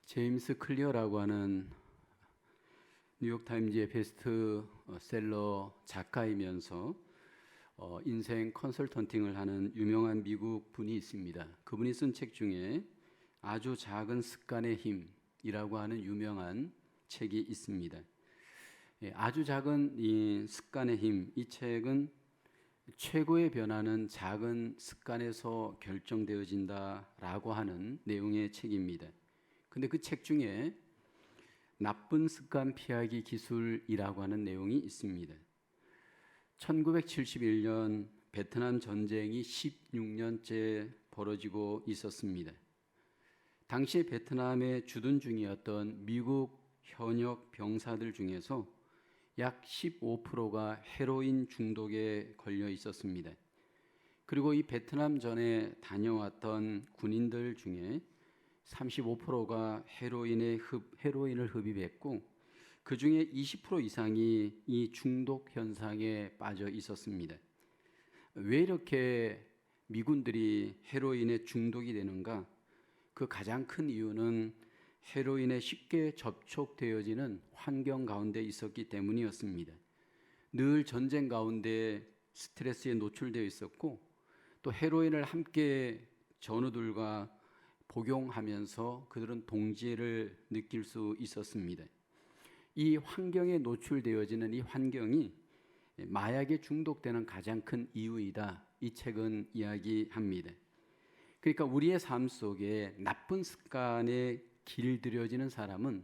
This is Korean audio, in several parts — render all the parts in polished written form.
제임스 클리어라고 하는 뉴욕타임즈의 베스트셀러 작가이면서 인생 컨설턴팅을 하는 유명한 미국 분이 있습니다. 그분이 쓴 책 중에 아주 작은 습관의 힘이라고 하는 유명한 책이 있습니다. 아주 작은 이 습관의 힘, 이 책은 최고의 변화는 작은 습관에서 결정되어진다라고 하는 내용의 책입니다. 근데 그 책 중에 나쁜 습관 피하기 기술이라고 하는 내용이 있습니다. 1971년 베트남 전쟁이 16년째 벌어지고 있었습니다. 당시 베트남에 주둔 중이었던 미국 현역 병사들 중에서 약 15%가 헤로인 중독에 걸려 있었습니다. 그리고 이 베트남 전에 다녀왔던 군인들 중에 35%가 헤로인을 흡입했고 그 중에 20% 이상이 이 중독 현상에 빠져 있었습니다. 왜 이렇게 미군들이 헤로인에 중독이 되는가? 그 가장 큰 이유는 헤로인에 쉽게 접촉되어지는 환경 가운데 있었기 때문이었습니다. 늘 전쟁 가운데 스트레스에 노출되어 있었고 또 헤로인을 함께 전우들과 복용하면서 그들은 동지를 느낄 수 있었습니다. 이 환경에 노출되어지는 이 환경이 마약에 중독되는 가장 큰 이유이다. 이 책은 이야기합니다. 그러니까 우리의 삶 속에 나쁜 습관에 길들여지는 사람은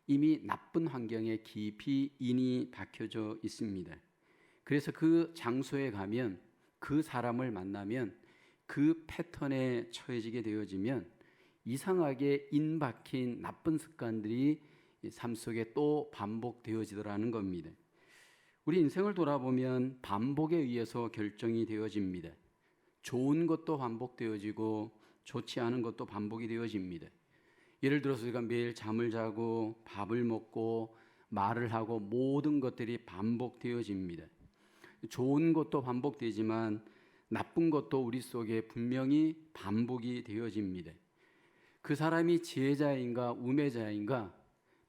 이미 나쁜 환경에 깊이 인이 박혀져 있습니다. 그래서 그 장소에 가면 그 사람을 만나면 그 패턴에 처해지게 되어지면 이상하게 인 박힌 나쁜 습관들이 삶 속에 또 반복되어지더라는 겁니다. 우리 인생을 돌아보면 반복에 의해서 결정이 되어집니다. 좋은 것도 반복되어지고 좋지 않은 것도 반복이 되어집니다. 예를 들어서 우리가 매일 잠을 자고 밥을 먹고 말을 하고 모든 것들이 반복되어집니다. 좋은 것도 반복되지만 나쁜 것도 우리 속에 분명히 반복이 되어집니다. 그 사람이 지혜자인가 우매자인가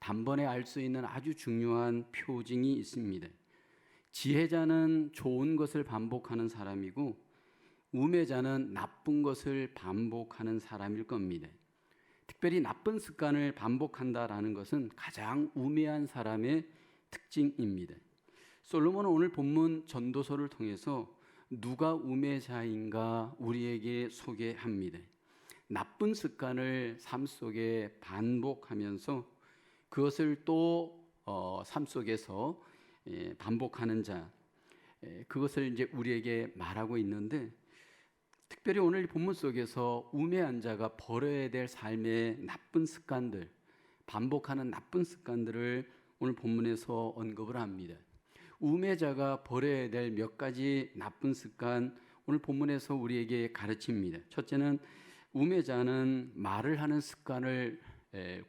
단번에 알 수 있는 아주 중요한 표징이 있습니다. 지혜자는 좋은 것을 반복하는 사람이고 우매자는 나쁜 것을 반복하는 사람일 겁니다. 특별히 나쁜 습관을 반복한다라는 것은 가장 우매한 사람의 특징입니다. 솔로몬은 오늘 본문 전도서를 통해서 누가 우매자인가 우리에게 소개합니다. 나쁜 습관을 삶 속에 반복하면서 그것을 또 삶 속에서 반복하는 자, 그것을 이제 우리에게 말하고 있는데 특별히 오늘 본문 속에서 우매한 자가 버려야 될 삶의 나쁜 습관들, 반복하는 나쁜 습관들을 오늘 본문에서 언급을 합니다. 우매자가 버려야 될 몇 가지 나쁜 습관 오늘 본문에서 우리에게 가르칩니다. 첫째는 우매자는 말을 하는 습관을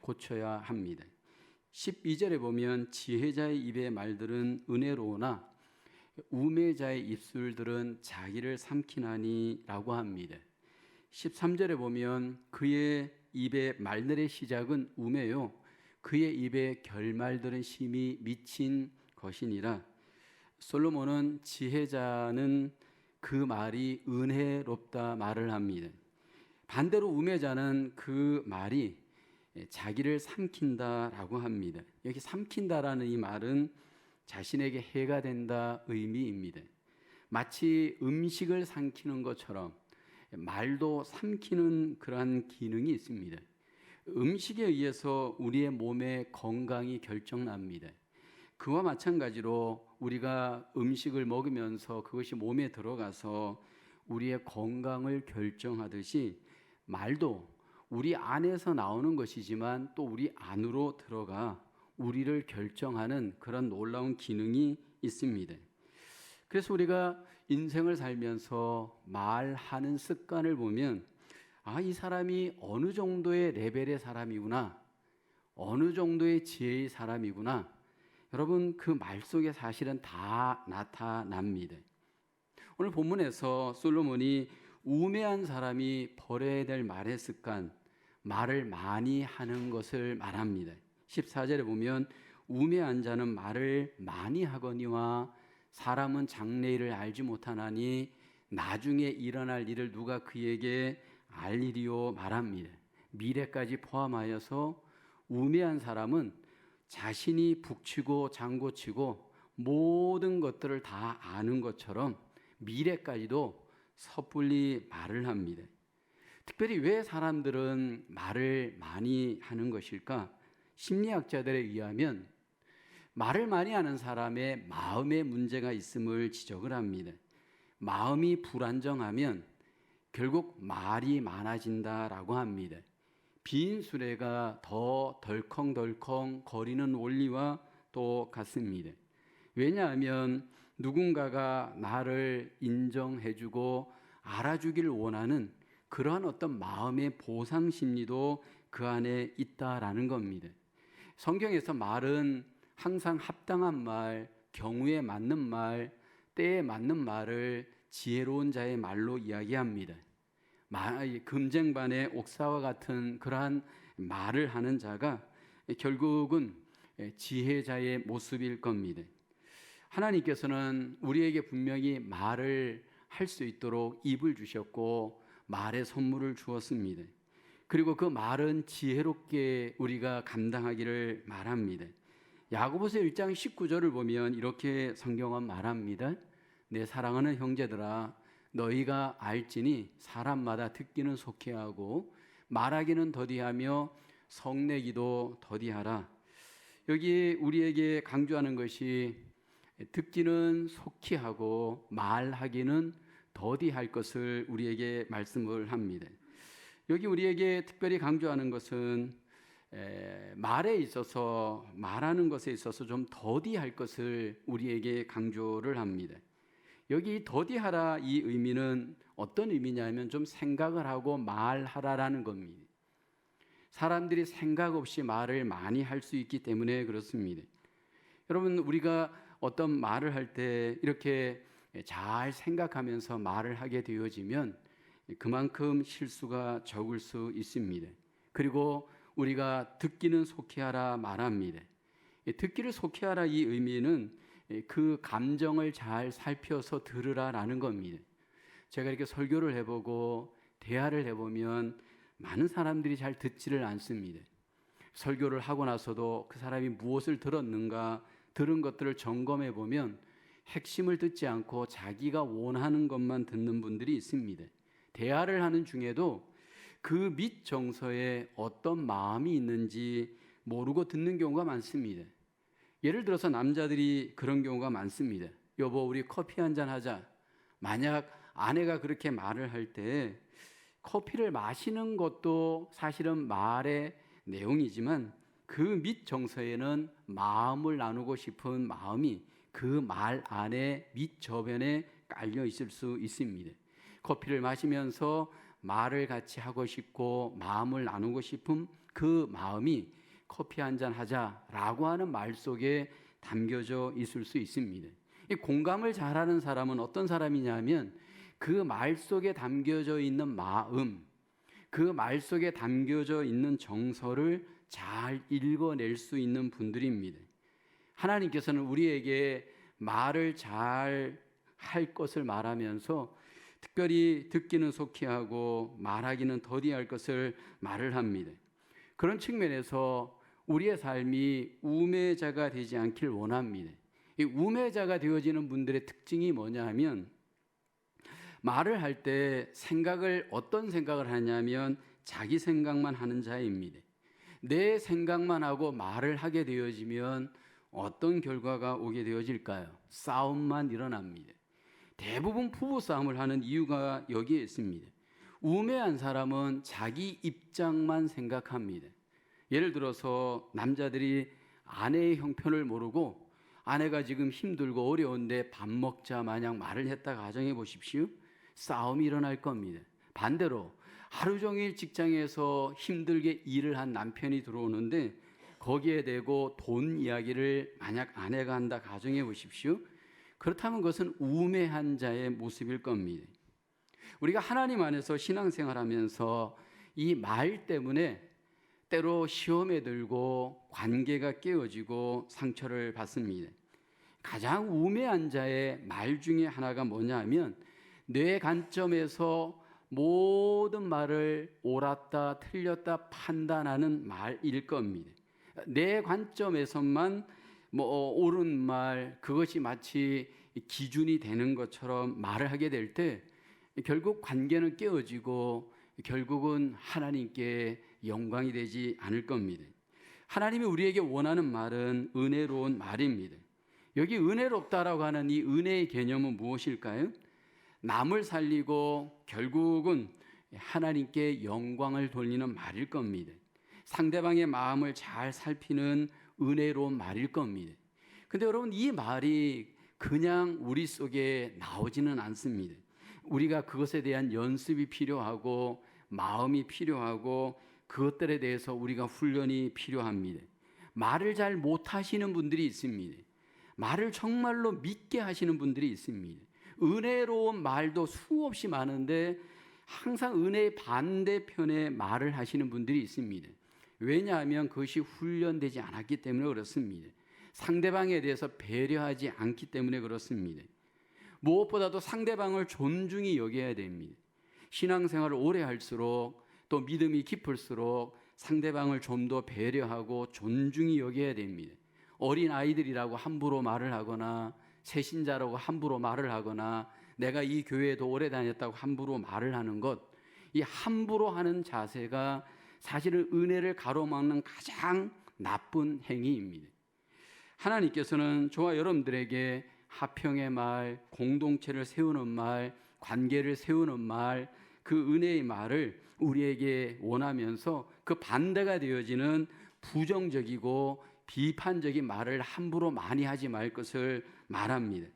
고쳐야 합니다. 12절에 보면 지혜자의 입의 말들은 은혜로우나 우매자의 입술들은 자기를 삼키나니 라고 합니다. 13절에 보면 그의 입의 말들의 시작은 우매요 그의 입의 결말들은 심히 미친 것이니라. 솔로몬은 지혜자는 그 말이 은혜롭다 말을 합니다. 반대로 우매자는 그 말이 자기를 삼킨다라고 합니다. 여기 삼킨다라는 이 말은 자신에게 해가 된다 의미입니다. 마치 음식을 삼키는 것처럼 말도 삼키는 그러한 기능이 있습니다. 음식에 의해서 우리의 몸의 건강이 결정납니다. 그와 마찬가지로 우리가 음식을 먹으면서 그것이 몸에 들어가서 우리의 건강을 결정하듯이 말도 우리 안에서 나오는 것이지만 또 우리 안으로 들어가 우리를 결정하는 그런 놀라운 기능이 있습니다. 그래서 우리가 인생을 살면서 말하는 습관을 보면 이 사람이 어느 정도의 레벨의 사람이구나, 어느 정도의 지혜의 사람이구나. 여러분 그 말 속에 사실은 다 나타납니다. 오늘 본문에서 솔로몬이 우매한 사람이 버려야 될 말의 습관, 말을 많이 하는 것을 말합니다. 14절에 보면 우매한 자는 말을 많이 하거니와 사람은 장래일을 알지 못하나니 나중에 일어날 일을 누가 그에게 알리리요 말합니다. 미래까지 포함하여서 우매한 사람은 자신이 북치고 장구치고 모든 것들을 다 아는 것처럼 미래까지도 섣불리 말을 합니다. 특별히 왜 사람들은 말을 많이 하는 것일까? 심리학자들에 의하면 말을 많이 하는 사람의 마음에 문제가 있음을 지적을 합니다. 마음이 불안정하면 결국 말이 많아진다라고 합니다. 빈 수레가 더 덜컹덜컹 거리는 원리와 똑같습니다. 왜냐하면 누군가가 나를 인정해주고 알아주길 원하는 그러한 어떤 마음의 보상 심리도 그 안에 있다라는 겁니다. 성경에서 말은 항상 합당한 말, 경우에 맞는 말, 때에 맞는 말을 지혜로운 자의 말로 이야기합니다. 금쟁반의 옥사와 같은 그러한 말을 하는 자가 결국은 지혜자의 모습일 겁니다. 하나님께서는 우리에게 분명히 말을 할 수 있도록 입을 주셨고 말의 선물을 주었습니다. 그리고 그 말은 지혜롭게 우리가 감당하기를 말합니다. 야고보서 1장 19절을 보면 이렇게 성경은 말합니다. 내 사랑하는 형제들아 너희가 알지니 사람마다 듣기는 속히 하고 말하기는 더디하며 성내기도 더디하라. 여기 우리에게 강조하는 것이 듣기는 속히 하고 말하기는 더디할 것을 우리에게 말씀을 합니다. 여기 우리에게 특별히 강조하는 것은 말에 있어서 말하는 것에 있어서 좀 더디할 것을 우리에게 강조를 합니다. 여기 더디하라 이 의미는 어떤 의미냐면 좀 생각을 하고 말하라라는 겁니다. 사람들이 생각 없이 말을 많이 할 수 있기 때문에 그렇습니다. 여러분 우리가 어떤 말을 할 때 이렇게 잘 생각하면서 말을 하게 되어지면 그만큼 실수가 적을 수 있습니다. 그리고 우리가 듣기는 속히 하라 말합니다. 듣기를 속히 하라 이 의미는 그 감정을 잘 살펴서 들으라라는 겁니다. 제가 이렇게 설교를 해보고 대화를 해보면 많은 사람들이 잘 듣지를 않습니다. 설교를 하고 나서도 그 사람이 무엇을 들었는가 들은 것들을 점검해 보면 핵심을 듣지 않고 자기가 원하는 것만 듣는 분들이 있습니다. 대화를 하는 중에도 그 밑 정서에 어떤 마음이 있는지 모르고 듣는 경우가 많습니다. 예를 들어서 남자들이 그런 경우가 많습니다. 여보 우리 커피 한잔 하자. 만약 아내가 그렇게 말을 할 때 커피를 마시는 것도 사실은 말의 내용이지만 그 밑 정서에는 마음을 나누고 싶은 마음이 그 말 안에 밑 저변에 깔려 있을 수 있습니다. 커피를 마시면서 말을 같이 하고 싶고 마음을 나누고 싶은 그 마음이 커피 한잔 하자라고 하는 말 속에 담겨져 있을 수 있습니다. 이 공감을 잘하는 사람은 어떤 사람이냐면 그 말 속에 담겨져 있는 마음, 그 말 속에 담겨져 있는 정서를 잘 읽어낼 수 있는 분들입니다. 하나님께서는 우리에게 말을 잘 할 것을 말하면서 특별히 듣기는 속히 하고 말하기는 더디할 것을 말을 합니다. 그런 측면에서 우리의 삶이 우매자가 되지 않길 원합니다. 이 우매자가 되어지는 분들의 특징이 뭐냐 하면 말을 할 때 어떤 생각을 하냐면 자기 생각만 하는 자입니다. 내 생각만 하고 말을 하게 되어지면 어떤 결과가 오게 되어질까요? 싸움만 일어납니다. 대부분 부부싸움을 하는 이유가 여기에 있습니다. 우매한 사람은 자기 입장만 생각합니다. 예를 들어서 남자들이 아내의 형편을 모르고 아내가 지금 힘들고 어려운데 밥 먹자 마냥 말을 했다 가정해 보십시오. 싸움이 일어날 겁니다. 반대로 하루 종일 직장에서 힘들게 일을 한 남편이 들어오는데 거기에 대고 돈 이야기를 만약 아내가 한다 가정해 보십시오. 그렇다면 그것은 우매한 자의 모습일 겁니다. 우리가 하나님 안에서 신앙생활하면서 이 말 때문에 때로 시험에 들고 관계가 깨어지고 상처를 받습니다. 가장 우매한 자의 말 중에 하나가 뭐냐 하면 내 관점에서 모든 말을 옳았다 틀렸다 판단하는 말일 겁니다. 내 관점에서만 옳은 말, 그것이 마치 기준이 되는 것처럼 말을 하게 될 때 결국 관계는 깨어지고 결국은 하나님께 영광이 되지 않을 겁니다. 하나님이 우리에게 원하는 말은 은혜로운 말입니다. 여기 은혜롭다라고 하는 이 은혜의 개념은 무엇일까요? 남을 살리고 결국은 하나님께 영광을 돌리는 말일 겁니다. 상대방의 마음을 잘 살피는 은혜로운 말일 겁니다. 근데 여러분, 이 말이 그냥 우리 속에 나오지는 않습니다. 우리가 그것에 대한 연습이 필요하고 마음이 필요하고 그것들에 대해서 우리가 훈련이 필요합니다. 말을 잘 못하시는 분들이 있습니다. 말을 정말로 믿게 하시는 분들이 있습니다. 은혜로운 말도 수없이 많은데 항상 은혜의 반대편에 말을 하시는 분들이 있습니다. 왜냐하면 그것이 훈련되지 않았기 때문에 그렇습니다. 상대방에 대해서 배려하지 않기 때문에 그렇습니다. 무엇보다도 상대방을 존중히 여겨야 됩니다. 신앙생활을 오래 할수록 또 믿음이 깊을수록 상대방을 좀 더 배려하고 존중히 여겨야 됩니다. 어린 아이들이라고 함부로 말을 하거나 새신자라고 함부로 말을 하거나 내가 이 교회에도 오래 다녔다고 함부로 말을 하는 것, 이 함부로 하는 자세가 사실은 은혜를 가로막는 가장 나쁜 행위입니다. 하나님께서는 저와 여러분들에게 화평의 말, 공동체를 세우는 말, 관계를 세우는 말, 그 은혜의 말을 우리에게 원하면서 그 반대가 되어지는 부정적이고 비판적인 말을 함부로 많이 하지 말 것을 말합니다.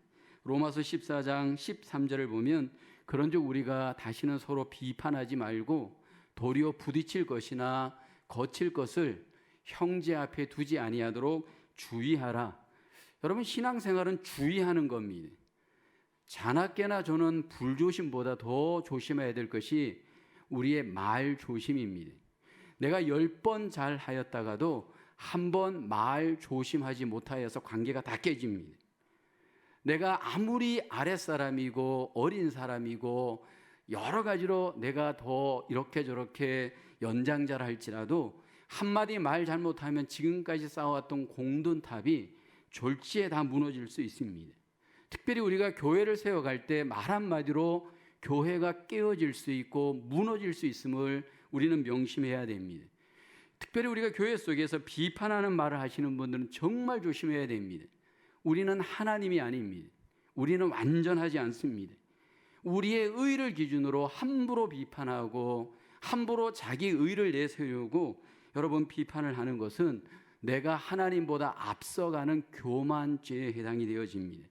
로마서 14장 13절을 보면 그런즉 우리가 다시는 서로 비판하지 말고 도리어 부딪힐 것이나 거칠 것을 형제 앞에 두지 아니하도록 주의하라. 여러분, 신앙생활은 주의하는 겁니다. 자나깨나 저는 불조심보다 더 조심해야 될 것이 우리의 말 조심입니다. 내가 10번 잘 하였다가도 한 번 말 조심하지 못하여서 관계가 다 깨집니다. 내가 아무리 아랫사람이고 어린 사람이고 여러 가지로 내가 더 이렇게 저렇게 연장자라 할지라도 한마디 말 잘못하면 지금까지 쌓아왔던 공든탑이 졸지에 다 무너질 수 있습니다. 특별히 우리가 교회를 세워갈 때 말 한마디로 교회가 깨어질 수 있고 무너질 수 있음을 우리는 명심해야 됩니다. 특별히 우리가 교회 속에서 비판하는 말을 하시는 분들은 정말 조심해야 됩니다. 우리는 하나님이 아닙니다. 우리는 완전하지 않습니다. 우리의 의를 기준으로 함부로 비판하고 함부로 자기 의를 내세우고 여러분, 비판을 하는 것은 내가 하나님보다 앞서가는 교만죄에 해당이 되어집니다.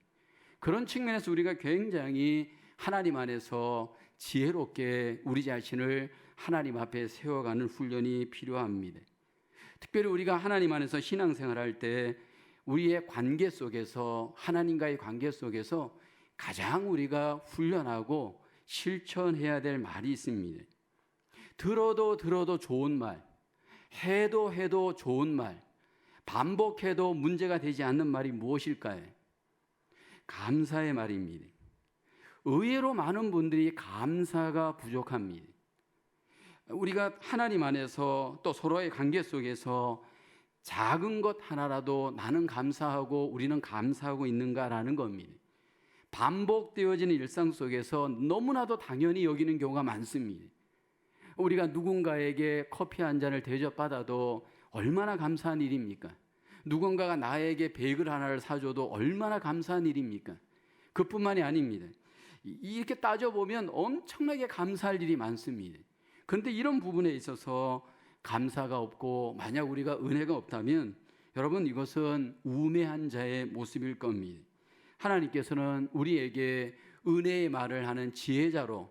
그런 측면에서 우리가 굉장히 하나님 안에서 지혜롭게 우리 자신을 하나님 앞에 세워가는 훈련이 필요합니다. 특별히 우리가 하나님 안에서 신앙생활할 때 우리의 관계 속에서, 하나님과의 관계 속에서 가장 우리가 훈련하고 실천해야 될 말이 있습니다. 들어도 좋은 말, 해도 좋은 말, 반복해도 문제가 되지 않는 말이 무엇일까요? 감사의 말입니다. 의외로 많은 분들이 감사가 부족합니다. 우리가 하나님 안에서 또 서로의 관계 속에서 작은 것 하나라도 나는 감사하고 우리는 감사하고 있는가라는 겁니다. 반복되어지는 일상 속에서 너무나도 당연히 여기는 경우가 많습니다. 우리가 누군가에게 커피 한 잔을 대접받아도 얼마나 감사한 일입니까? 누군가가 나에게 베이글 하나를 사줘도 얼마나 감사한 일입니까? 그뿐만이 아닙니다. 이렇게 따져보면 엄청나게 감사할 일이 많습니다. 그런데 이런 부분에 있어서 감사가 없고 만약 우리가 은혜가 없다면 여러분, 이것은 우매한 자의 모습일 겁니다. 하나님께서는 우리에게 은혜의 말을 하는 지혜자로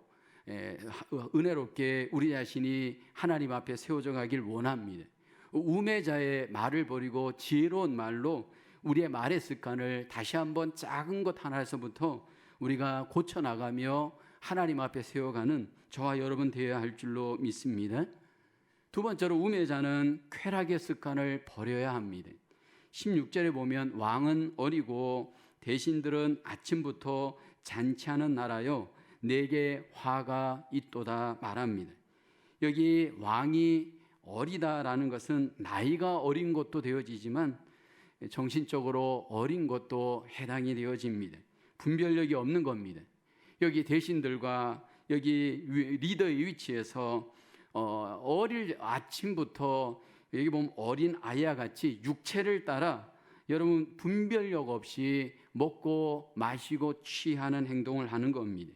은혜롭게 우리 자신이 하나님 앞에 세워져 가길 원합니다. 우매자의 말을 버리고 지혜로운 말로 우리의 말의 습관을 다시 한번 작은 것 하나에서부터 우리가 고쳐나가며 하나님 앞에 세워가는 저와 여러분 되어야 할 줄로 믿습니다. 두 번째로 우매자는 쾌락의 습관을 버려야 합니다. 16절에 보면 왕은 어리고 대신들은 아침부터 잔치하는 나라요 내게 화가 있도다 말합니다. 여기 왕이 어리다라는 것은 나이가 어린 것도 되어지지만 정신적으로 어린 것도 해당이 되어집니다. 분별력이 없는 겁니다. 여기 대신들과 여기 리더의 위치에서 어릴 아침부터 여기 보면 어린 아이와 같이 육체를 따라 여러분 분별력 없이 먹고 마시고 취하는 행동을 하는 겁니다.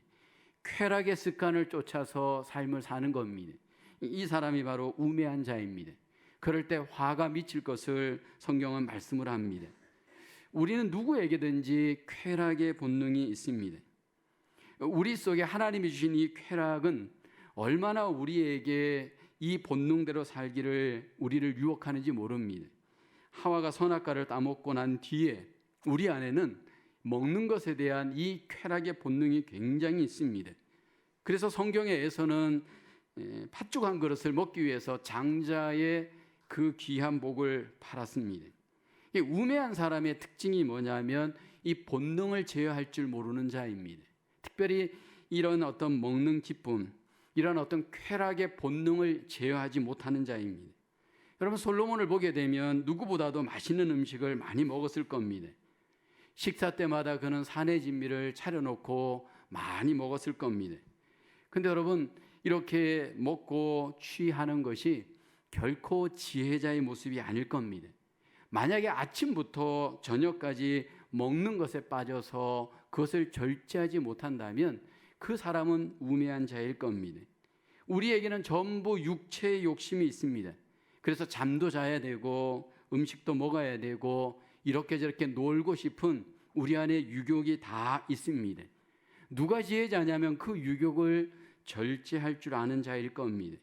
쾌락의 습관을 쫓아서 삶을 사는 겁니다. 이 사람이 바로 우매한 자입니다. 그럴 때 화가 미칠 것을 성경은 말씀을 합니다. 우리는 누구에게든지 쾌락의 본능이 있습니다. 우리 속에 하나님이 주신 이 쾌락은 얼마나 우리에게 이 본능대로 살기를 우리를 유혹하는지 모릅니다. 하와가 선악과를 따먹고 난 뒤에 우리 안에는 먹는 것에 대한 이 쾌락의 본능이 굉장히 있습니다. 그래서 성경에서는 팥죽 한 그릇을 먹기 위해서 장자의 그 귀한 복을 팔았습니다. 우매한 사람의 특징이 뭐냐면 이 본능을 제어할 줄 모르는 자입니다. 특별히 이런 어떤 먹는 기쁨, 이런 어떤 쾌락의 본능을 제어하지 못하는 자입니다. 여러분 솔로몬을 보게 되면 누구보다도 맛있는 음식을 많이 먹었을 겁니다. 식사 때마다 그는 산의 진미를 차려놓고 많이 먹었을 겁니다. 근데 여러분 이렇게 먹고 취하는 것이 결코 지혜자의 모습이 아닐 겁니다. 만약에 아침부터 저녁까지 먹는 것에 빠져서 그것을 절제하지 못한다면 그 사람은 우매한 자일 겁니다. 우리에게는 전부 육체의 욕심이 있습니다. 그래서 잠도 자야 되고 음식도 먹어야 되고 이렇게 저렇게 놀고 싶은 우리 안에 유욕이 다 있습니다. 누가 지혜자냐면 그 유욕을 절제할 줄 아는 자일 겁니다.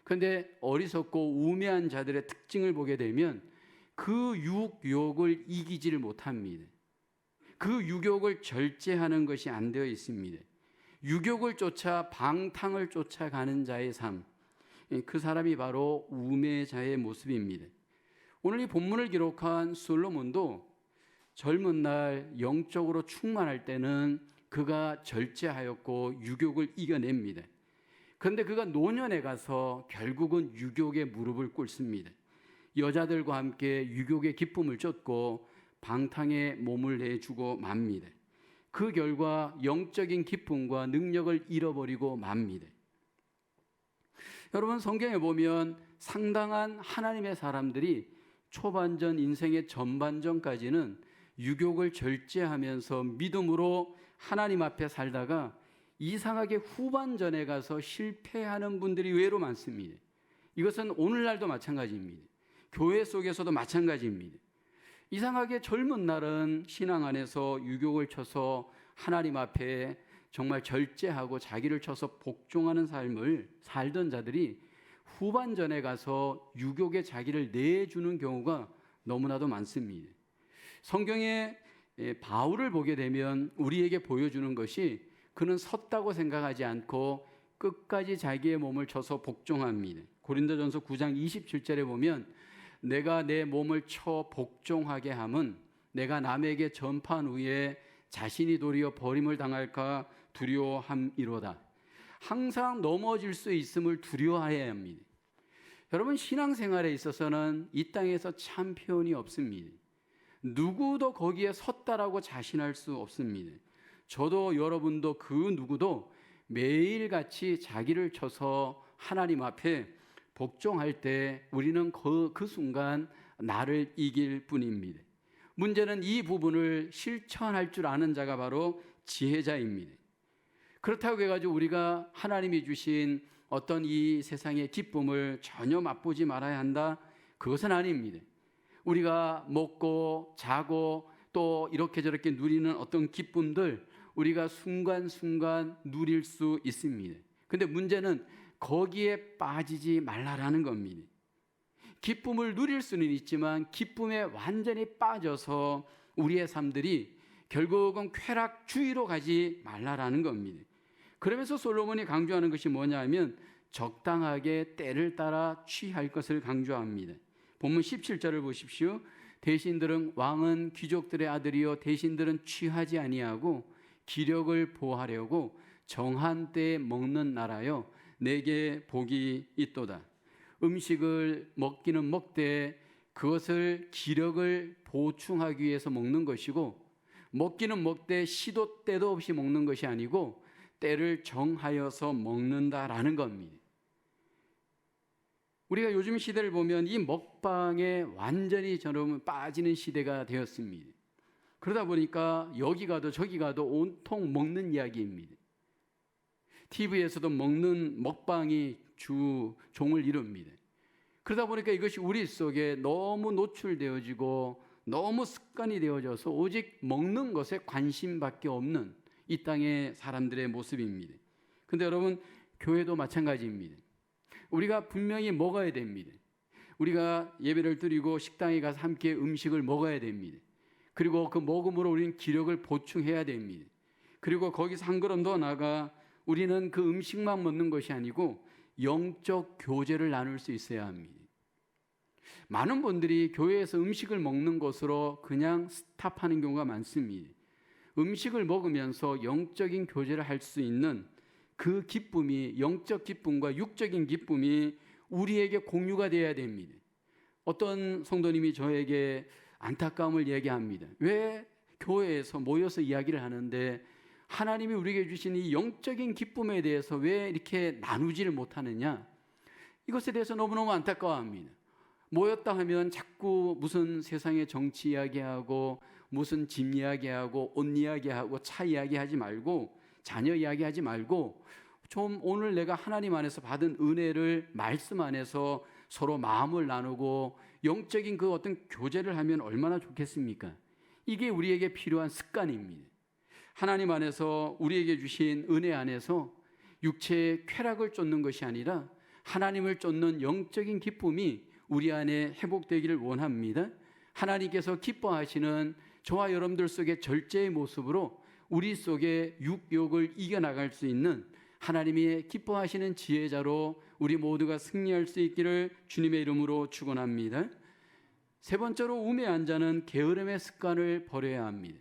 그런데 어리석고 우매한 자들의 특징을 보게 되면 그 유혹을 이기지를 못합니다. 그 유혹을 절제하는 것이 안 되어 있습니다. 유혹을 쫓아 방탕을 쫓아가는 자의 삶, 그 사람이 바로 우매자의 모습입니다. 오늘 이 본문을 기록한 솔로몬도 젊은 날 영적으로 충만할 때는 그가 절제하였고 유혹을 이겨냅니다. 그런데 그가 노년에 가서 결국은 유혹에 무릎을 꿇습니다. 여자들과 함께 유혹의 기쁨을 쫓고 방탕에 몸을 내주고 맙니다. 그 결과 영적인 기쁨과 능력을 잃어버리고 맙니다. 여러분 성경에 보면 상당한 하나님의 사람들이 초반전 인생의 전반전까지는 유혹을 절제하면서 믿음으로 하나님 앞에 살다가 이상하게 후반전에 가서 실패하는 분들이 의외로 많습니다. 이것은 오늘날도 마찬가지입니다. 교회 속에서도 마찬가지입니다. 이상하게 젊은 날은 신앙 안에서 유혹을 쳐서 하나님 앞에 정말 절제하고 자기를 쳐서 복종하는 삶을 살던 자들이 후반전에 가서 유혹에 자기를 내주는 경우가 너무나도 많습니다. 성경에 바울을 보게 되면 우리에게 보여주는 것이 그는 섰다고 생각하지 않고 끝까지 자기의 몸을 쳐서 복종합니다. 고린도전서 9장 27절에 보면 내가 내 몸을 쳐 복종하게 함은 내가 남에게 전파한 후에 자신이 도리어 버림을 당할까 두려워함이로다. 항상 넘어질 수 있음을 두려워해야 합니다. 여러분 신앙생활에 있어서는 이 땅에서 챔피언이 없습니다. 누구도 거기에 섰다라고 자신할 수 없습니다. 저도 여러분도 그 누구도 매일같이 자기를 쳐서 하나님 앞에 복종할 때 우리는 그 순간 나를 이길 뿐입니다. 문제는 이 부분을 실천할 줄 아는 자가 바로 지혜자입니다. 그렇다고 해가지고 우리가 하나님이 주신 어떤 이 세상의 기쁨을 전혀 맛보지 말아야 한다? 그것은 아닙니다. 우리가 먹고 자고 또 이렇게 저렇게 누리는 어떤 기쁨들 우리가 순간순간 누릴 수 있습니다. 근데 문제는 거기에 빠지지 말라라는 겁니다. 기쁨을 누릴 수는 있지만 기쁨에 완전히 빠져서 우리의 삶들이 결국은 쾌락주의로 가지 말라라는 겁니다. 그러면서 솔로몬이 강조하는 것이 뭐냐 하면 적당하게 때를 따라 취할 것을 강조합니다. 본문 17절을 보십시오. 대신들은 왕은 귀족들의 아들이요 대신들은 취하지 아니하고 기력을 보하려고 정한 때에 먹는 나라여 내게 복이 있도다. 음식을 먹기는 먹되 그것을 기력을 보충하기 위해서 먹는 것이고 먹기는 먹되 시도 때도 없이 먹는 것이 아니고 때를 정하여서 먹는다라는 겁니다. 우리가 요즘 시대를 보면 이 먹방에 완전히 저는 빠지는 시대가 되었습니다. 그러다 보니까 여기 가도 저기 가도 온통 먹는 이야기입니다. TV에서도 먹는 먹방이 주 종을 이룹니다. 그러다 보니까 이것이 우리 속에 너무 노출되어지고 너무 습관이 되어져서 오직 먹는 것에 관심밖에 없는 이 땅의 사람들의 모습입니다. 그런데 여러분, 교회도 마찬가지입니다. 우리가 분명히 먹어야 됩니다. 우리가 예배를 드리고 식당에 가서 함께 음식을 먹어야 됩니다. 그리고 그 먹음으로 우리는 기력을 보충해야 됩니다. 그리고 거기서 한 걸음 더 나아가 우리는 그 음식만 먹는 것이 아니고 영적 교제를 나눌 수 있어야 합니다. 많은 분들이 교회에서 음식을 먹는 것으로 그냥 스탑하는 경우가 많습니다. 음식을 먹으면서 영적인 교제를 할 수 있는 그 기쁨이, 영적 기쁨과 육적인 기쁨이 우리에게 공유가 되어야 됩니다. 어떤 성도님이 저에게 안타까움을 얘기합니다. 왜 교회에서 모여서 이야기를 하는데 하나님이 우리에게 주신 이 영적인 기쁨에 대해서 왜 이렇게 나누지를 못하느냐? 이것에 대해서 너무너무 안타까워합니다. 모였다 하면 자꾸 무슨 세상의 정치 이야기하고 무슨 집 이야기하고 옷 이야기하고 차 이야기하지 말고 자녀 이야기하지 말고 좀 오늘 내가 하나님 안에서 받은 은혜를 말씀 안에서 서로 마음을 나누고 영적인 그 어떤 교제를 하면 얼마나 좋겠습니까? 이게 우리에게 필요한 습관입니다. 하나님 안에서 우리에게 주신 은혜 안에서 육체의 쾌락을 쫓는 것이 아니라 하나님을 쫓는 영적인 기쁨이 우리 안에 회복되기를 원합니다. 하나님께서 기뻐하시는 저와 여러분들 속의 절제의 모습으로 우리 속에 육욕을 이겨나갈 수 있는 하나님이 기뻐하시는 지혜자로 우리 모두가 승리할 수 있기를 주님의 이름으로 축원합니다. 세 번째로 우매한 자는 게으름의 습관을 버려야 합니다.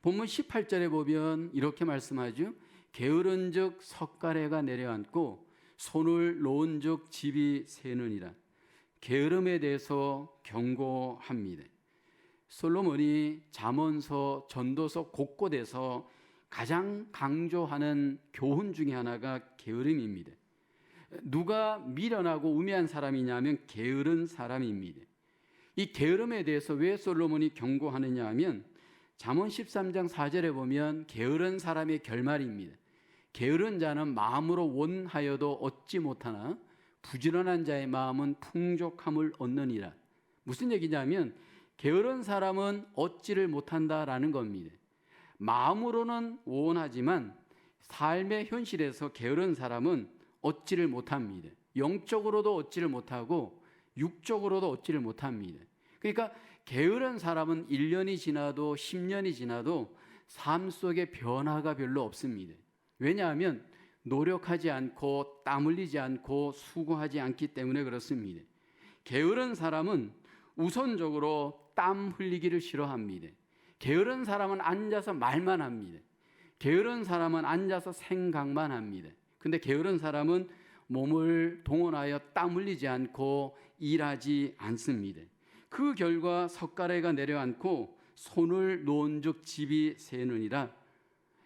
본문 18절에 보면 이렇게 말씀하죠. 게으른즉 석가래가 내려앉고 손을 놓은즉 집이 새느니라. 게으름에 대해서 경고합니다. 솔로몬이 잠언서, 전도서 곳곳에서 가장 강조하는 교훈 중에 하나가 게으름입니다. 누가 미련하고 우매한 사람이냐면 게으른 사람입니다. 이 게으름에 대해서 왜 솔로몬이 경고하느냐 하면 잠언 13장 4절에 보면 게으른 사람의 결말입니다. 게으른 자는 마음으로 원하여도 얻지 못하나 부지런한 자의 마음은 풍족함을 얻느니라. 무슨 얘기냐면 게으른 사람은 얻지를 못한다라는 겁니다. 마음으로는 원하지만 삶의 현실에서 게으른 사람은 얻지를 못합니다. 영적으로도 얻지를 못하고 육적으로도 얻지를 못합니다. 그러니까 게으른 사람은 1년이 지나도 10년이 지나도 삶 속에 변화가 별로 없습니다. 왜냐하면 노력하지 않고 땀 흘리지 않고 수고하지 않기 때문에 그렇습니다. 게으른 사람은 우선적으로 땀 흘리기를 싫어합니다. 게으른 사람은 앉아서 말만 합니다. 게으른 사람은 앉아서 생각만 합니다. 근데 게으른 사람은 몸을 동원하여 땀 흘리지 않고 일하지 않습니다. 그 결과 석가래가 내려앉고 손을 놓은즉 집이 새느니라.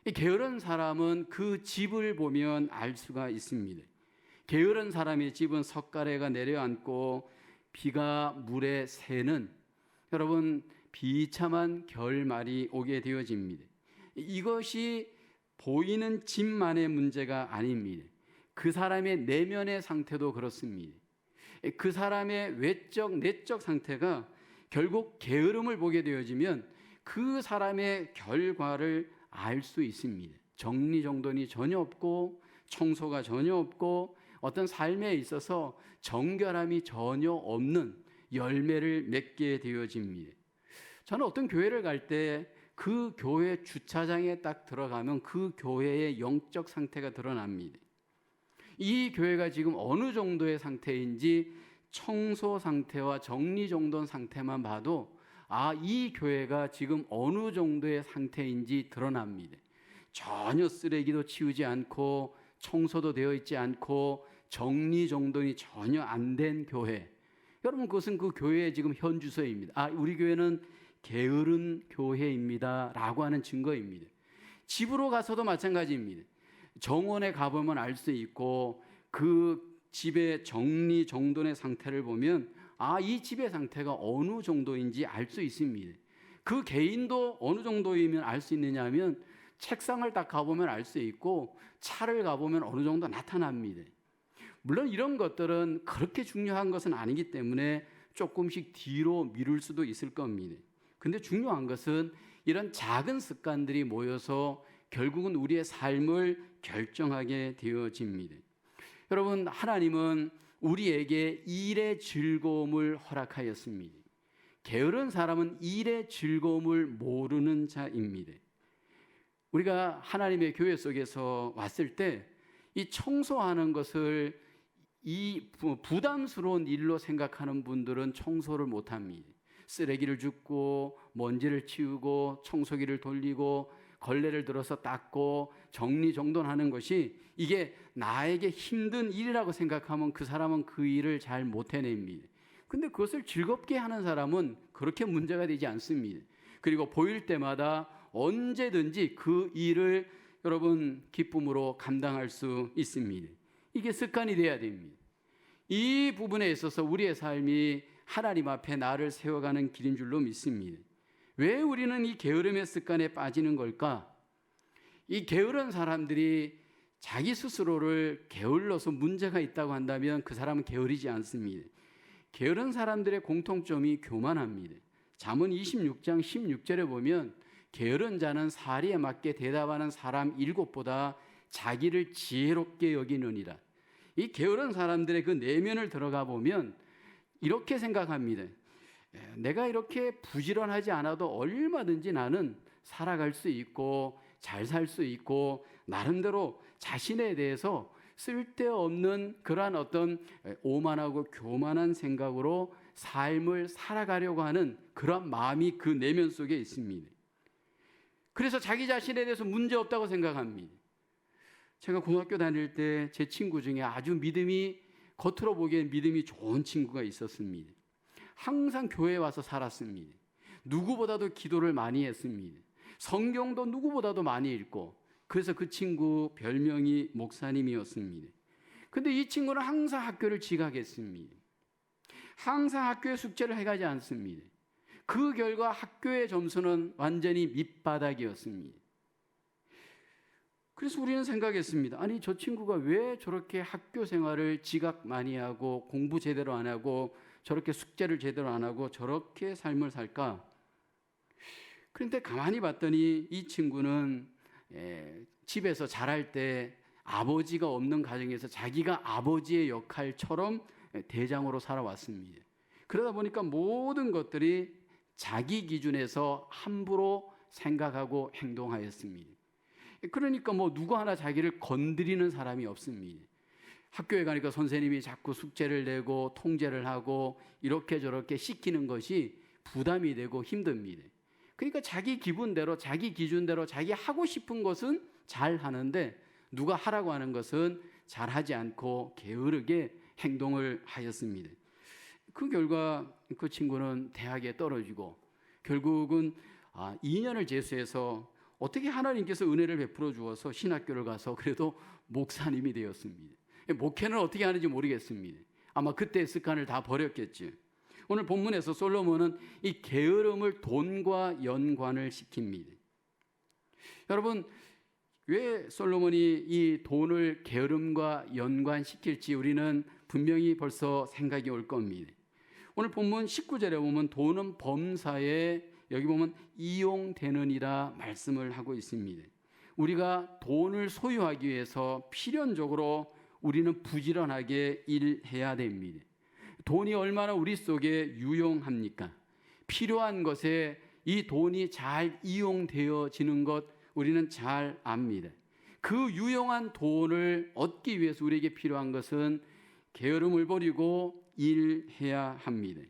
이 게으른 사람은 그 집을 보면 알 수가 있습니다. 게으른 사람의 집은 석가래가 내려앉고 비가 물에 새는, 여러분, 비참한 결말이 오게 되어집니다. 이것이 보이는 집만의 문제가 아닙니다. 그 사람의 내면의 상태도 그렇습니다. 그 사람의 외적, 내적 상태가 결국 게으름을 보게 되어지면 그 사람의 결과를 알 수 있습니다. 정리정돈이 전혀 없고 청소가 전혀 없고 어떤 삶에 있어서 정결함이 전혀 없는 열매를 맺게 되어집니다. 저는 어떤 교회를 갈 때 그 교회 주차장에 딱 들어가면 그 교회의 영적 상태가 드러납니다. 이 교회가 지금 어느 정도의 상태인지 청소 상태와 정리 정돈 상태만 봐도 이 교회가 지금 어느 정도의 상태인지 드러납니다. 전혀 쓰레기도 치우지 않고 청소도 되어 있지 않고 정리 정돈이 전혀 안 된 교회. 여러분, 그것은 그 교회의 지금 현 주소입니다. 우리 교회는 게으른 교회입니다 라고 하는 증거입니다. 집으로 가서도 마찬가지입니다. 정원에 가보면 알 수 있고 그 집의 정리 정돈의 상태를 보면 이 집의 상태가 어느 정도인지 알 수 있습니다. 그 개인도 어느 정도이면 알 수 있느냐 하면 책상을 딱 가보면 알 수 있고 차를 가보면 어느 정도 나타납니다. 물론 이런 것들은 그렇게 중요한 것은 아니기 때문에 조금씩 뒤로 미룰 수도 있을 겁니다. 근데 중요한 것은 이런 작은 습관들이 모여서 결국은 우리의 삶을 결정하게 되어집니다. 여러분, 하나님은 우리에게 일의 즐거움을 허락하였습니다. 게으른 사람은 일의 즐거움을 모르는 자입니다. 우리가 하나님의 교회 속에서 왔을 때 이 청소하는 것을 이 부담스러운 일로 생각하는 분들은 청소를 못합니다. 쓰레기를 줍고 먼지를 치우고 청소기를 돌리고 걸레를 들어서 닦고 정리정돈하는 것이 이게 나에게 힘든 일이라고 생각하면 그 사람은 그 일을 잘 못 해냅니다. 근데 그것을 즐겁게 하는 사람은 그렇게 문제가 되지 않습니다. 그리고 보일 때마다 언제든지 그 일을 여러분 기쁨으로 감당할 수 있습니다. 이게 습관이 돼야 됩니다. 이 부분에 있어서 우리의 삶이 하나님 앞에 나를 세워가는 길인 줄로 믿습니다. 왜 우리는 이 게으름의 습관에 빠지는 걸까? 이 게으른 사람들이 자기 스스로를 게을러서 문제가 있다고 한다면 그 사람은 게으르지 않습니다. 게으른 사람들의 공통점이 교만합니다. 잠언 26장 16절에 보면 게으른 자는 사리에 맞게 대답하는 사람 7보다 자기를 지혜롭게 여기느니라. 이 게으른 사람들의 그 내면을 들어가 보면 이렇게 생각합니다. 내가 이렇게 부지런하지 않아도 얼마든지 나는 살아갈 수 있고 잘 살 수 있고 나름대로 자신에 대해서 쓸데없는 그러한 어떤 오만하고 교만한 생각으로 삶을 살아가려고 하는 그런 마음이 그 내면 속에 있습니다. 그래서 자기 자신에 대해서 문제 없다고 생각합니다. 제가 고등학교 다닐 때 제 친구 중에 아주 겉으로 보기엔 믿음이 좋은 친구가 있었습니다. 항상 교회에 와서 살았습니다. 누구보다도 기도를 많이 했습니다. 성경도 누구보다도 많이 읽고, 그래서 그 친구 별명이 목사님이었습니다. 근데 이 친구는 항상 학교를 지각했습니다. 항상 학교에 숙제를 해가지 않습니다. 그 결과 학교의 점수는 완전히 밑바닥이었습니다. 그래서 우리는 생각했습니다. 아니, 저 친구가 왜 저렇게 학교 생활을 지각 많이 하고 공부 제대로 안 하고 저렇게 숙제를 제대로 안 하고 저렇게 삶을 살까? 그런데 가만히 봤더니 이 친구는 집에서 자랄 때 아버지가 없는 가정에서 자기가 아버지의 역할처럼 대장으로 살아왔습니다. 그러다 보니까 모든 것들이 자기 기준에서 함부로 생각하고 행동하였습니다. 그러니까 누구 하나 자기를 건드리는 사람이 없습니다. 학교에 가니까 선생님이 자꾸 숙제를 내고 통제를 하고 이렇게 저렇게 시키는 것이 부담이 되고 힘듭니다. 그러니까 자기 기분대로 자기 기준대로 자기 하고 싶은 것은 잘 하는데 누가 하라고 하는 것은 잘 하지 않고 게으르게 행동을 하였습니다. 그 결과 그 친구는 대학에 떨어지고 결국은 2년을 재수해서 어떻게 하나님께서 은혜를 베풀어 주어서 신학교를 가서 그래도 목사님이 되었습니다. 목회는 어떻게 하는지 모르겠습니다. 아마 그때의 습관을 다 버렸겠죠. 오늘 본문에서 솔로몬은 이 게으름을 돈과 연관을 시킵니다. 여러분, 왜 솔로몬이 이 돈을 게으름과 연관시킬지 우리는 분명히 벌써 생각이 올 겁니다. 오늘 본문 19절에 보면 돈은 범사에 여기 보면 이용되느니라 말씀을 하고 있습니다. 우리가 돈을 소유하기 위해서 필연적으로 우리는 부지런하게 일해야 됩니다. 돈이 얼마나 우리 속에 유용합니까? 필요한 것에 이 돈이 잘 이용되어지는 것 우리는 잘 압니다. 그 유용한 돈을 얻기 위해서 우리에게 필요한 것은 게으름을 버리고 일해야 합니다.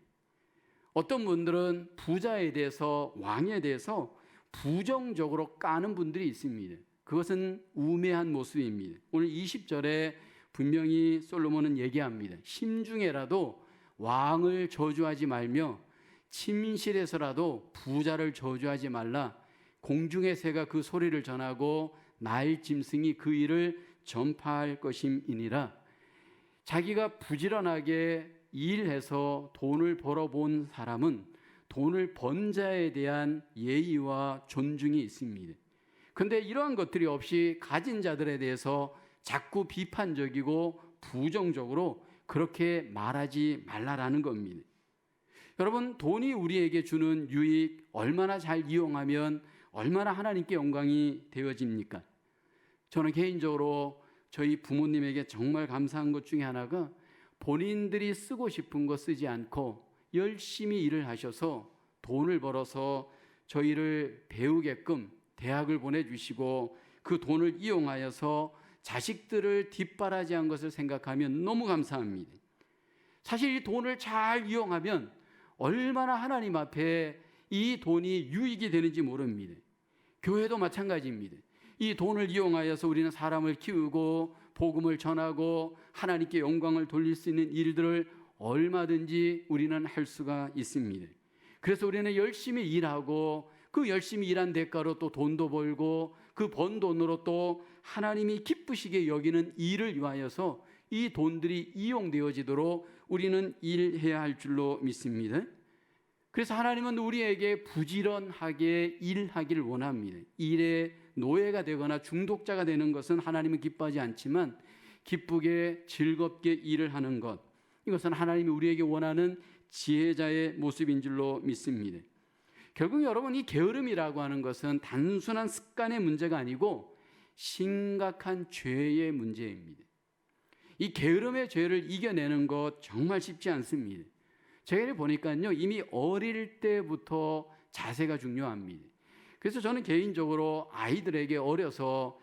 어떤 분들은 부자에 대해서, 왕에 대해서 부정적으로 까는 분들이 있습니다. 그것은 우매한 모습입니다. 오늘 20절에 분명히 솔로몬은 얘기합니다. 심중에라도 왕을 저주하지 말며 침실에서라도 부자를 저주하지 말라. 공중의 새가 그 소리를 전하고 날 짐승이 그 일을 전파할 것임이니라. 자기가 부지런하게 일해서 돈을 벌어본 사람은 돈을 번 자에 대한 예의와 존중이 있습니다. 그런데 이러한 것들이 없이 가진 자들에 대해서 자꾸 비판적이고 부정적으로 그렇게 말하지 말라라는 겁니다. 여러분, 돈이 우리에게 주는 유익 얼마나 잘 이용하면 얼마나 하나님께 영광이 되어집니까? 저는 개인적으로 저희 부모님에게 정말 감사한 것 중에 하나가 본인들이 쓰고 싶은 거 쓰지 않고 열심히 일을 하셔서 돈을 벌어서 저희를 배우게끔 대학을 보내주시고 그 돈을 이용하여서 자식들을 뒷바라지한 것을 생각하면 너무 감사합니다. 사실 이 돈을 잘 이용하면 얼마나 하나님 앞에 이 돈이 유익이 되는지 모릅니다. 교회도 마찬가지입니다. 이 돈을 이용하여서 우리는 사람을 키우고 복음을 전하고 하나님께 영광을 돌릴 수 있는 일들을 얼마든지 우리는 할 수가 있습니다. 그래서 우리는 열심히 일하고 그 열심히 일한 대가로 또 돈도 벌고 그 번 돈으로 또 하나님이 기쁘시게 여기는 일을 위하여서 이 돈들이 이용되어지도록 우리는 일해야 할 줄로 믿습니다. 그래서 하나님은 우리에게 부지런하게 일하기를 원합니다. 일에 노예가 되거나 중독자가 되는 것은 하나님은 기뻐하지 않지만 기쁘게 즐겁게 일을 하는 것, 이것은 하나님이 우리에게 원하는 지혜자의 모습인 줄로 믿습니다. 결국 여러분, 이 게으름이라고 하는 것은 단순한 습관의 문제가 아니고 심각한 죄의 문제입니다. 이 게으름의 죄를 이겨내는 것 정말 쉽지 않습니다. 제가 보니까요, 이미 어릴 때부터 자세가 중요합니다. 그래서 저는 개인적으로 아이들에게 어려서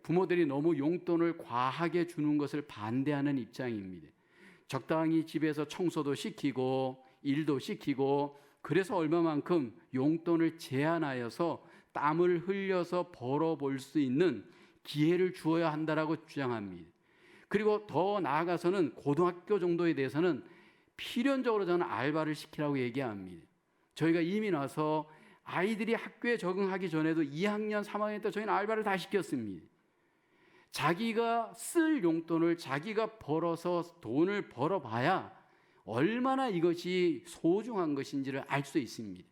부모들이 너무 용돈을 과하게 주는 것을 반대하는 입장입니다. 적당히 집에서 청소도 시키고 일도 시키고, 그래서 얼마만큼 용돈을 제한하여서 땀을 흘려서 벌어볼 수 있는 기회를 주어야 한다라고 주장합니다. 그리고 더 나아가서는 고등학교 정도에 대해서는 필연적으로 저는 알바를 시키라고 얘기합니다. 저희가 이민 와서 아이들이 학교에 적응하기 전에도 2학년, 3학년 때 저희는 알바를 다 시켰습니다. 자기가 쓸 용돈을 자기가 벌어서 돈을 벌어봐야 얼마나 이것이 소중한 것인지를 알 수 있습니다.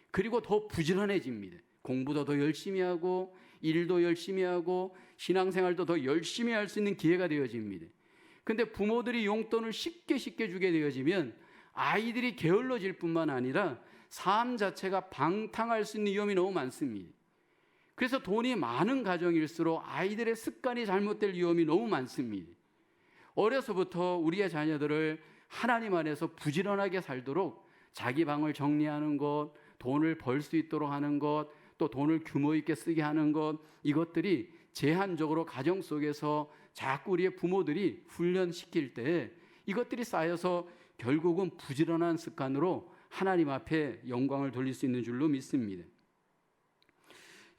그리고 더 부지런해집니다. 공부도 더 열심히 하고 일도 열심히 하고 신앙생활도 더 열심히 할 수 있는 기회가 되어집니다. 근데 부모들이 용돈을 쉽게 주게 되어지면 아이들이 게을러질 뿐만 아니라 삶 자체가 방탕할 수 있는 위험이 너무 많습니다. 그래서 돈이 많은 가정일수록 아이들의 습관이 잘못될 위험이 너무 많습니다. 어려서부터 우리의 자녀들을 하나님 안에서 부지런하게 살도록 자기 방을 정리하는 것, 돈을 벌 수 있도록 하는 것, 또 돈을 규모 있게 쓰게 하는 것, 이것들이 제한적으로 가정 속에서 자꾸 우리의 부모들이 훈련시킬 때 이것들이 쌓여서 결국은 부지런한 습관으로 하나님 앞에 영광을 돌릴 수 있는 줄로 믿습니다.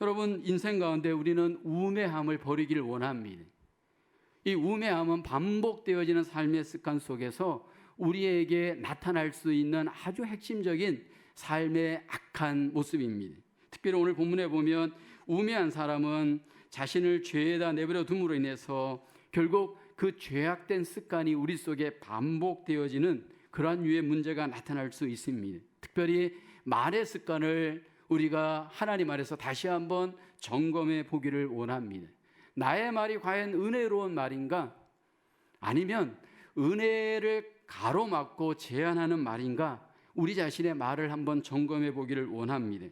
여러분, 인생 가운데 우리는 우매함을 버리기를 원합니다. 이 우매함은 반복되어지는 삶의 습관 속에서 우리에게 나타날 수 있는 아주 핵심적인 삶의 악한 모습입니다. 특별히 오늘 본문에 보면 우매한 사람은 자신을 죄에다 내버려 둠으로 인해서 결국 그 죄악된 습관이 우리 속에 반복되어지는 그러한 유의 문제가 나타날 수 있습니다. 특별히 말의 습관을 우리가 하나님 아래서 다시 한번 점검해 보기를 원합니다. 나의 말이 과연 은혜로운 말인가? 아니면 은혜를 가로막고 제한하는 말인가? 우리 자신의 말을 한번 점검해 보기를 원합니다.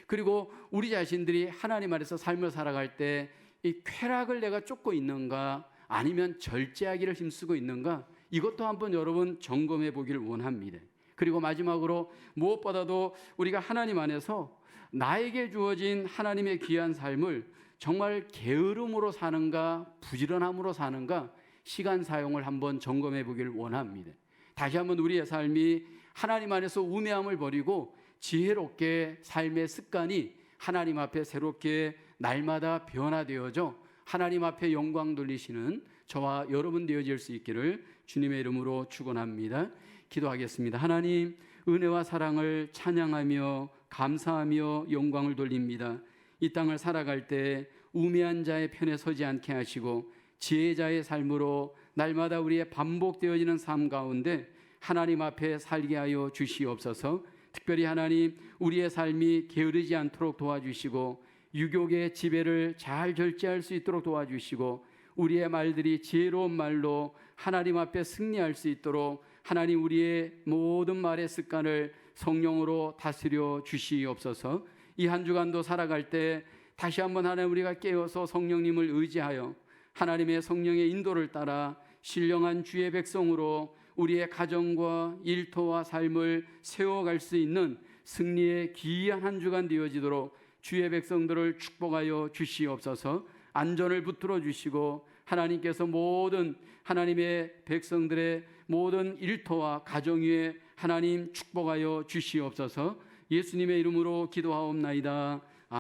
그리고 우리 자신들이 하나님 아래서 삶을 살아갈 때 이 쾌락을 내가 쫓고 있는가? 아니면 절제하기를 힘쓰고 있는가? 이것도 한번 여러분 점검해 보기를 원합니다. 그리고 마지막으로 무엇보다도 우리가 하나님 안에서 나에게 주어진 하나님의 귀한 삶을 정말 게으름으로 사는가 부지런함으로 사는가 시간 사용을 한번 점검해 보길 원합니다. 다시 한번 우리의 삶이 하나님 안에서 우매함을 버리고 지혜롭게 삶의 습관이 하나님 앞에 새롭게 날마다 변화되어져 하나님 앞에 영광 돌리시는 저와 여러분 되어질 수 있기를 주님의 이름으로 축원합니다. 기도하겠습니다. 하나님, 은혜와 사랑을 찬양하며 감사하며 영광을 돌립니다. 이 땅을 살아갈 때 우매한 자의 편에 서지 않게 하시고 지혜자의 삶으로 날마다 우리의 반복되어지는 삶 가운데 하나님 앞에 살게 하여 주시옵소서. 특별히 하나님, 우리의 삶이 게으르지 않도록 도와주시고 유욕의 지배를 잘 절제할 수 있도록 도와주시고 우리의 말들이 지혜로운 말로 하나님 앞에 승리할 수 있도록 하나님, 우리의 모든 말의 습관을 성령으로 다스려 주시옵소서. 이 한 주간도 살아갈 때 다시 한번 하나님, 우리가 깨어서 성령님을 의지하여 하나님의 성령의 인도를 따라 신령한 주의 백성으로 우리의 가정과 일터와 삶을 세워갈 수 있는 승리의 기이한 한 주간 되어지도록 주의 백성들을 축복하여 주시옵소서. 안전을 붙들어 주시고 하나님께서 모든 하나님의 백성들의 모든 일터와 가정 위에 하나님 축복하여 주시옵소서. 예수님의 이름으로 기도하옵나이다.